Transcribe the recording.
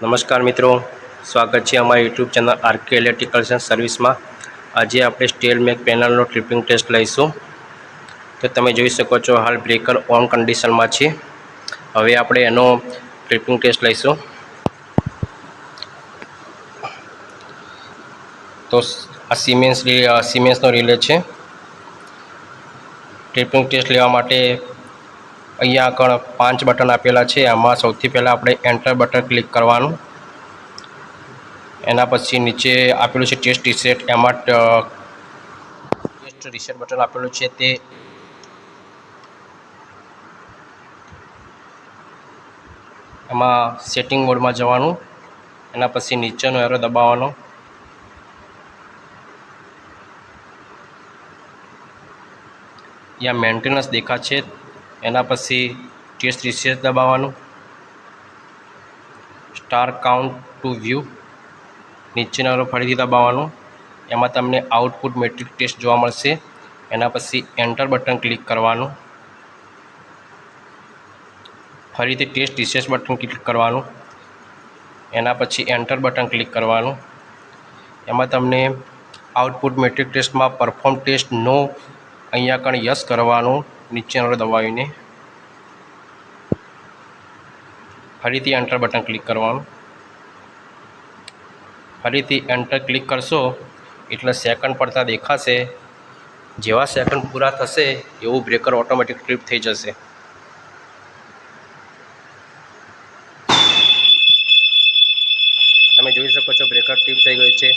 નમસ્કાર મિત્રો, સ્વાગત છે અમારી YouTube channel RK electricals and સર્વિસમાં. આજે આપણે સ્ટેલ મેક પેનલનો ટ્રિપિંગ ટેસ્ટ લઈશું. તો તમે જોઈ શકો છો હાલ બ્રેકર ઓન કન્ડિશનમાં છે. હવે આપણે એનો ટ્રિપિંગ ટેસ્ટ લઈશું. તો આ સિમેન્સનો રિલે છે. ટ્રિપિંગ ટેસ્ટ લેવા માટે અહીંયા આગળ 5 બટન આપેલા છે. આમાં સૌથી પહેલાં આપણે એન્ટર બટન ક્લિક કરવાનું. એના પછી નીચે આપેલું છે ટેસ્ટ રીસેટ, એમાં ટેસ્ટ રીસેટ બટન આપેલું છે તે એમાં સેટિંગ મોડમાં જવાનું. એના પછી નીચેનો એરો દબાવવાનો. અહીંયા મેન્ટેનન્સ દેખાશે, એના પછી ટેસ્ટ રીસેટ દબાવવાનું. સ્ટાર કાઉન્ટ ટુ વ્યૂ નીચેનો એરો ફરીથી દબાવવાનો. એમાં તમને આઉટપુટ મેટ્રિક ટેસ્ટ જોવા મળશે. એના પછી એન્ટર બટન ક્લિક કરવાનું. ફરીથી ટેસ્ટ રીસેટ બટન ક્લિક કરવાનું. એના પછી એન્ટર બટન ક્લિક કરવાનું. એમાં તમને આઉટપુટ મેટ્રિક ટેસ્ટમાં પરફોર્મ ટેસ્ટ નો અહીંયા આગળ યસ કરવાનું નીચેનો દબાવીને. ફરીથી એન્ટર બટન ક્લિક કરવાનું. ફરીથી એન્ટર ક્લિક કરશો એટલે સેકન્ડ પડતા દેખાશે. જેવા સેકન્ડ પૂરા થશે એવું બ્રેકર ઓટોમેટિક ટ્રીપ થઈ જશે. તમે જોઈ શકો છો બ્રેકર ટ્રીપ થઈ ગયું છે.